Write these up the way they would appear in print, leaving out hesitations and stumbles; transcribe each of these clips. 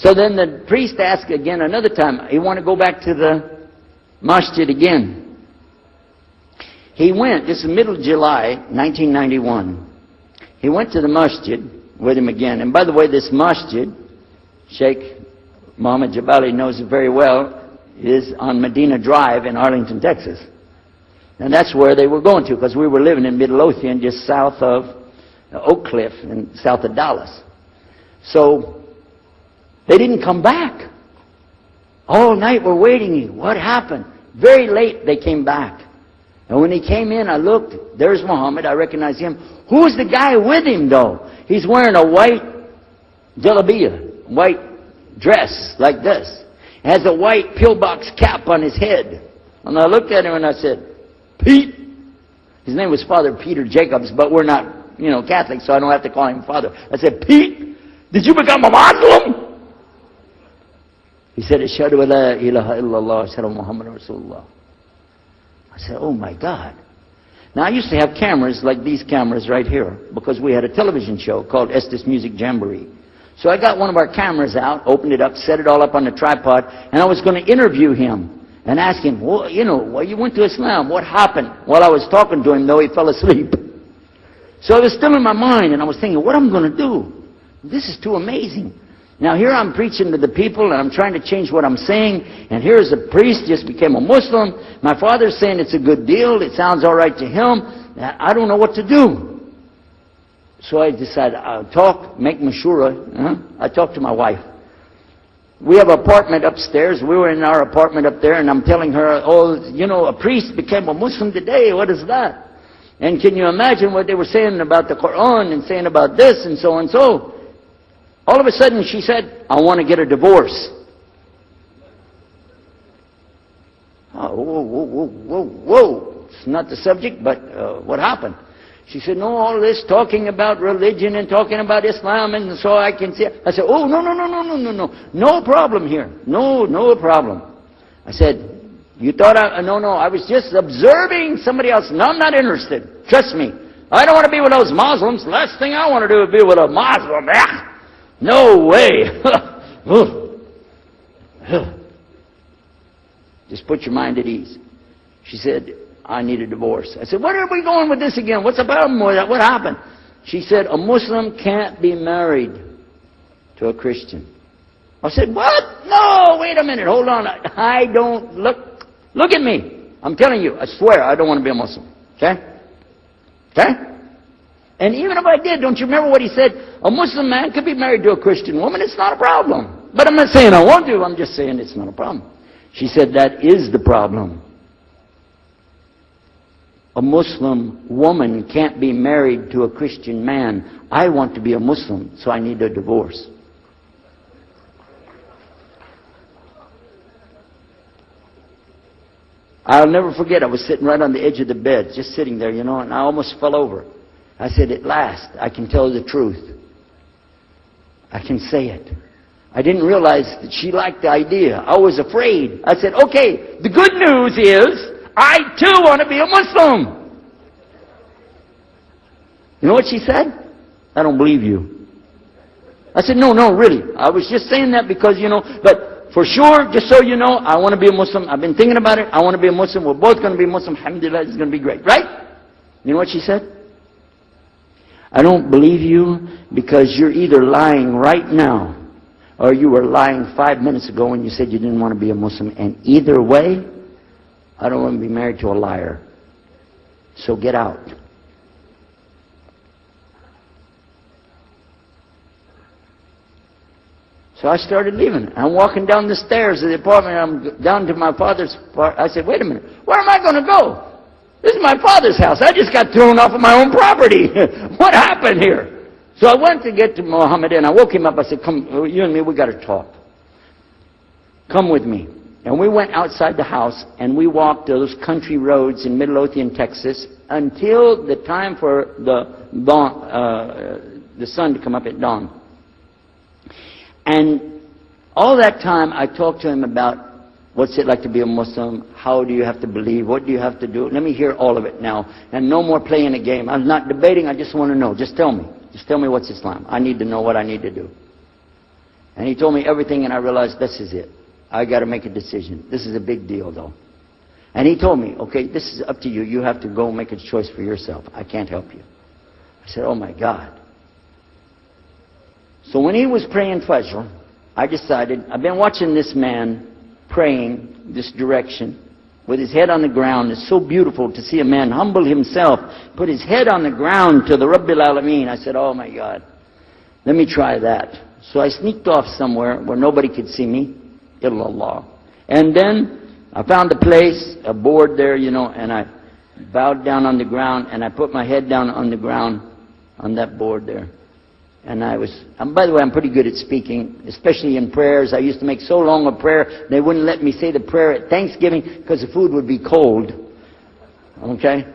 So then the priest asked again another time. He wanted to go back to the masjid again. He went, this is middle of July, 1991. He went to the masjid with him again. And by the way, this masjid, Sheikh Mohammed Jabali knows it very well, is on Medina Drive in Arlington, Texas. And that's where they were going to, because we were living in Midlothian, just south of Oak Cliff and south of Dallas. So they didn't come back. All night we're waiting. What happened? Very late they came back. And when he came in, I looked. There's Muhammad. I recognized him. Who's the guy with him, though? He's wearing a white jalabiyah, white dress like this. Has a white pillbox cap on his head. And I looked at him and I said, Pete. His name was Father Peter Jacobs, but we're not, Catholic, so I don't have to call him Father. I said, Pete, did you become a Muslim? He said, Ashhadu an la ilaha illallah, Ashhadu Muhammad Rasulullah. I said, oh my God. Now I used to have cameras like these cameras right here, because we had a television show called Estes Music Jamboree. So I got one of our cameras out, opened it up, set it all up on the tripod, and I was going to interview him and ask him, well, you went to Islam, what happened? While I was talking to him, though, he fell asleep. So it was still in my mind, and I was thinking, what am I going to do? This is too amazing. Now here I'm preaching to the people, and I'm trying to change what I'm saying, and here's a priest, just became a Muslim. My father's saying it's a good deal, it sounds all right to him. I don't know what to do. So I decided, I'll talk, make mashura. I talked to my wife. We have an apartment upstairs. We were in our apartment up there, and I'm telling her, a priest became a Muslim today. What is that? And can you imagine what they were saying about the Quran and saying about this and so and so? All of a sudden she said, I want to get a divorce. Oh, whoa. It's not the subject, but what happened? She said, no, all this talking about religion and talking about Islam, and so I can see. I said, oh, no. No problem here. No problem. I said, you thought no, I was just observing somebody else. No, I'm not interested. Trust me. I don't want to be with those Muslims. Last thing I want to do is be with a Muslim. No way. Just put your mind at ease. She said, I need a divorce. I said, where are we going with this again? What's the problem with that? What happened? She said, a Muslim can't be married to a Christian. I said, what? No, wait a minute. Hold on. I don't look at me. I'm telling you, I swear, I don't want to be a Muslim. Okay? And even if I did, don't you remember what he said? A Muslim man could be married to a Christian woman. It's not a problem. But I'm not saying I want to. I'm just saying it's not a problem. She said, that is the problem. A Muslim woman can't be married to a Christian man. I want to be a Muslim, so I need a divorce. I'll never forget, I was sitting right on the edge of the bed, just sitting there, and I almost fell over. I said, at last, I can tell the truth. I can say it. I didn't realize that she liked the idea. I was afraid. I said, okay, the good news is, I too want to be a Muslim. You know what she said? I don't believe you. I said, no, really. I was just saying that because, but for sure, just so you know, I want to be a Muslim. I've been thinking about it. I want to be a Muslim. We're both going to be Muslim. Alhamdulillah, it's going to be great. Right? You know what she said? I don't believe you because you're either lying right now or you were lying 5 minutes ago when you said you didn't want to be a Muslim. And either way, I don't want to be married to a liar. So get out. So I started leaving. I'm walking down the stairs of the apartment. I'm down to my father's part. I said, wait a minute. Where am I going to go? This is my father's house. I just got thrown off of my own property. What happened here? So I went to get to Muhammad and I woke him up. I said, come, you and me, we got to talk. Come with me. And we went outside the house and we walked those country roads in Midlothian, Texas, until the time for the dawn, the sun to come up at dawn. And all that time I talked to him about what's it like to be a Muslim, how do you have to believe, what do you have to do. Let me hear all of it now. And no more playing a game. I'm not debating, I just want to know. Just tell me. Just tell me what's Islam. I need to know what I need to do. And he told me everything, and I realized this is it. I got to make a decision. This is a big deal, though. And he told me, okay, this is up to you. You have to go make a choice for yourself. I can't help you. I said, oh my God. So when he was praying Fajr, I decided, I've been watching this man praying this direction with his head on the ground. It's so beautiful to see a man humble himself, put his head on the ground to the Rabbil Alameen. I said, oh my God, let me try that. So I sneaked off somewhere where nobody could see me, illallah. And then I found a place, a board there, you know, and I bowed down on the ground, and I put my head down on the ground on that board there. And by the way, I'm pretty good at speaking, especially in prayers. I used to make so long a prayer, they wouldn't let me say the prayer at Thanksgiving because the food would be cold. Okay?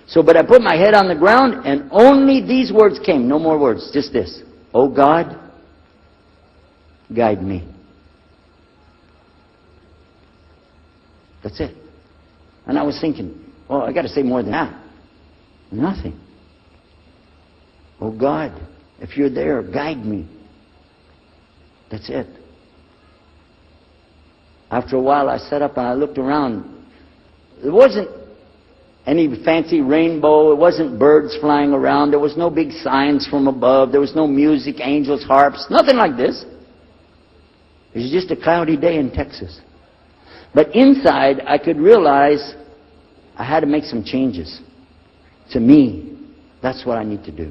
So, but I put my head on the ground, and only these words came. No more words, just this. Oh God, guide me. That's it. And I was thinking, oh, I got to say more than that. Nothing. Oh God, if you're there, guide me. That's it. After a while, I sat up and I looked around. There wasn't any fancy rainbow. It wasn't birds flying around. There was no big signs from above. There was no music, angels, harps, nothing like this. It was just a cloudy day in Texas. But inside, I could realize I had to make some changes. To me, that's what I need to do.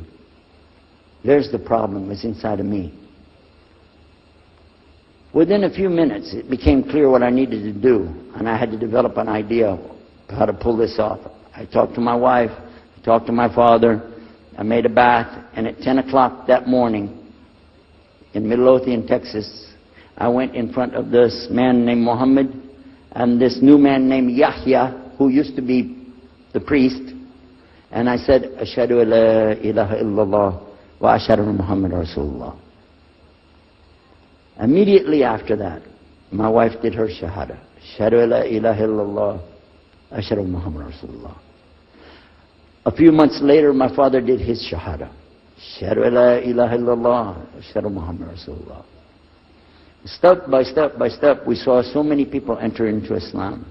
There's the problem, it's inside of me. Within a few minutes, it became clear what I needed to do, and I had to develop an idea of how to pull this off. I talked to my wife, I talked to my father, I made a bath, and at 10 o'clock that morning, in Midlothian, Texas, I went in front of this man named Muhammad, and this new man named Yahya, who used to be the priest, and I said, Ashhadu an la ilaha illallah wa ashhadu anna Muhammad Rasulullah. Immediately after that, my wife did her shahada. Ashhadu an la ilaha illallah wa ashhadu anna Muhammad Rasulullah. A few months later, my father did his shahada. Ashhadu an la ilaha illallah wa ashhadu anna Muhammad Rasulullah. Step by step by step, we saw so many people enter into Islam.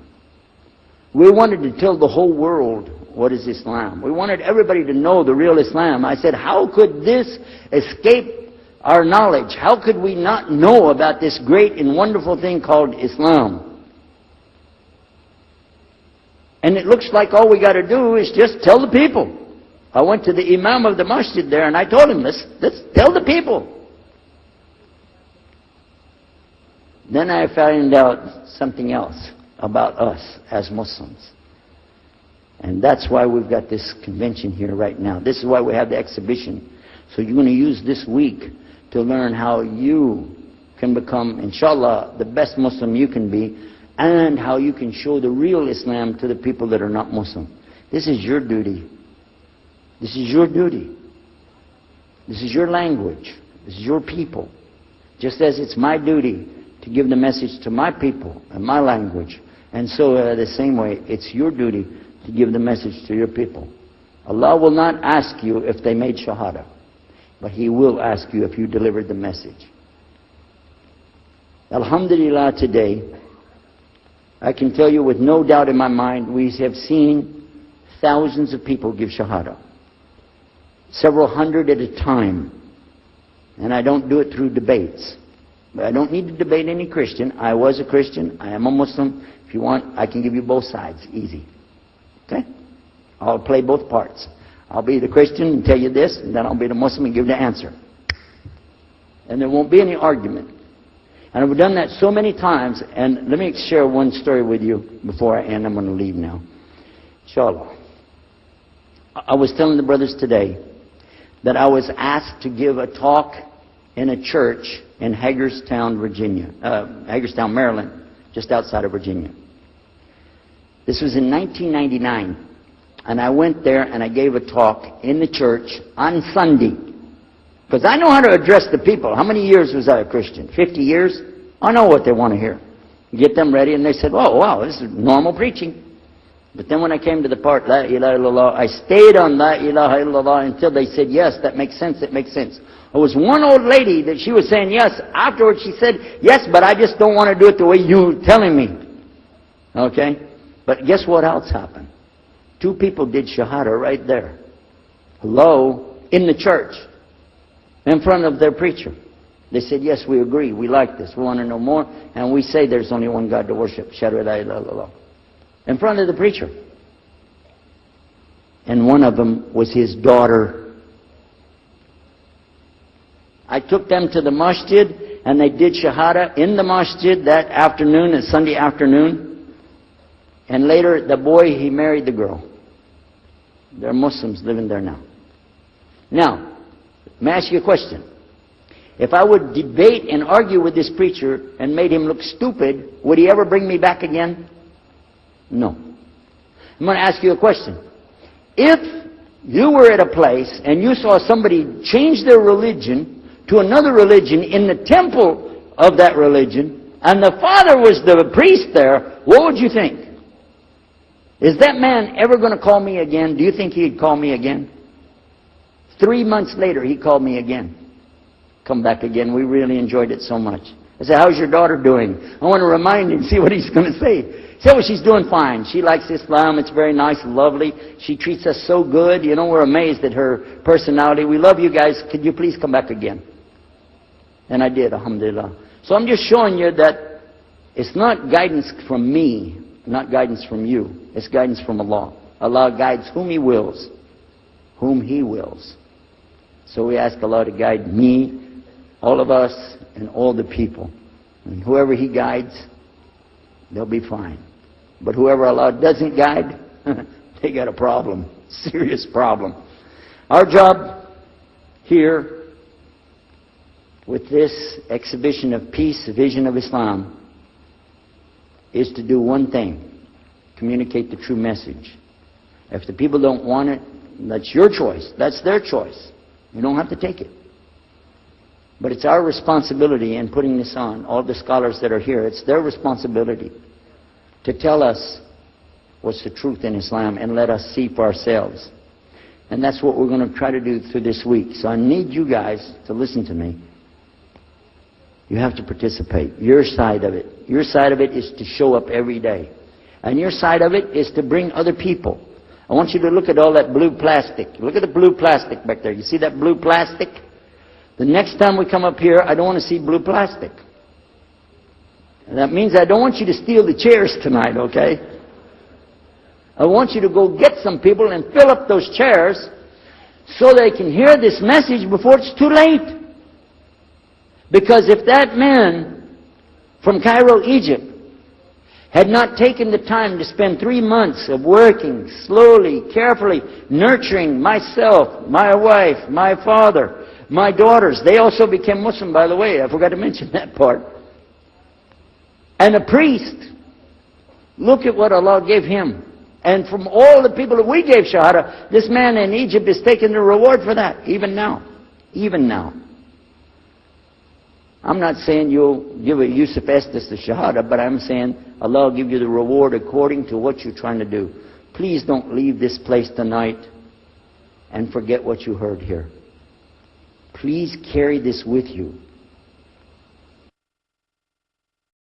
We wanted to tell the whole world what is Islam. We wanted everybody to know the real Islam. I said, how could this escape our knowledge? How could we not know about this great and wonderful thing called Islam? And it looks like all we got to do is just tell the people. I went to the Imam of the masjid there and I told him, let's tell the people. Then I found out something else about us as Muslims. And that's why we've got this convention here right now. This is why we have the exhibition. So you're going to use this week to learn how you can become, inshallah, the best Muslim you can be, and how you can show the real Islam to the people that are not Muslim. This is your duty. This is your duty. This is your language. This is your people. Just as it's my duty to give the message to my people and my language. And so the same way, it's your duty to give the message to your people. Allah will not ask you if they made shahada, but He will ask you if you delivered the message. Alhamdulillah, today, I can tell you with no doubt in my mind, we have seen thousands of people give shahada. Several hundred at a time. And I don't do it through debates. But I don't need to debate any Christian. I was a Christian. I am a Muslim. If you want, I can give you both sides. Easy. Okay? I'll play both parts. I'll be the Christian and tell you this, and then I'll be the Muslim and give the answer. And there won't be any argument. And I've done that so many times. And let me share one story with you before I end. I'm going to leave now. Inshallah. I was telling the brothers today that I was asked to give a talk in a church in Hagerstown, Maryland, just outside of Virginia. This was in 1999. And I went there and I gave a talk in the church on Sunday. Because I know how to address the people. How many years was I a Christian? 50 years? I know what they want to hear. Get them ready, and they said, oh, wow, this is normal preaching. But then when I came to the part, La ilaha illallah, I stayed on La ilaha illallah until they said, yes, that makes sense, it makes sense. There was one old lady that she was saying yes. Afterwards she said, yes, but I just don't want to do it the way you're telling me. Okay? But guess what else happened? 2 people did shahada right there. Hello? In the church. In front of their preacher. They said, yes, we agree. We like this. We want to know more. And we say there's only one God to worship. Shahadu la ilaha illallah. In front of the preacher. And one of them was his daughter. I took them to the masjid and they did shahada in the masjid that afternoon, a Sunday afternoon. And later the boy, he married the girl. They're Muslims living there now. Now, let me ask you a question. If I would debate and argue with this preacher and made him look stupid, would he ever bring me back again? No. I'm going to ask you a question. If you were at a place and you saw somebody change their religion to another religion in the temple of that religion, and the father was the priest there, what would you think? Is that man ever going to call me again? Do you think he'd call me again? 3 months later, he called me again. Come back again. We really enjoyed it so much. I said, how's your daughter doing? I want to remind him, see what he's going to say. He said, well, she's doing fine. She likes Islam. It's very nice and lovely. She treats us so good. You know, we're amazed at her personality. We love you guys. Could you please come back again? And I did, alhamdulillah. So I'm just showing you that it's not guidance from me, not guidance from you. It's guidance from Allah. Allah guides whom He wills. Whom He wills. So we ask Allah to guide me, all of us, and all the people. And whoever He guides, they'll be fine. But whoever Allah doesn't guide, they got a problem. Serious problem. Our job here with this exhibition of peace, the vision of Islam, is to do one thing. Communicate the true message. If the people don't want it, that's your choice. That's their choice. You don't have to take it. But it's our responsibility in putting this on, all the scholars that are here, it's their responsibility to tell us what's the truth in Islam and let us see for ourselves. And that's what we're going to try to do through this week. So I need you guys to listen to me. You have to participate. Your side of it. Your side of it is to show up every day. And your side of it is to bring other people. I want you to look at all that blue plastic. Look at the blue plastic back there. You see that blue plastic? The next time we come up here, I don't want to see blue plastic. And that means I don't want you to steal the chairs tonight, okay? I want you to go get some people and fill up those chairs so they can hear this message before it's too late. Because if that man from Cairo, Egypt, had not taken the time to spend 3 months of working slowly, carefully, nurturing myself, my wife, my father, my daughters. They also became Muslim, by the way. I forgot to mention that part. And a priest. Look at what Allah gave him. And from all the people that we gave Shahada, this man in Egypt is taking the reward for that, even now. Even now. I'm not saying you'll give a Yusuf Estes the Shahada, but I'm saying Allah will give you the reward according to what you're trying to do. Please don't leave this place tonight and forget what you heard here. Please carry this with you.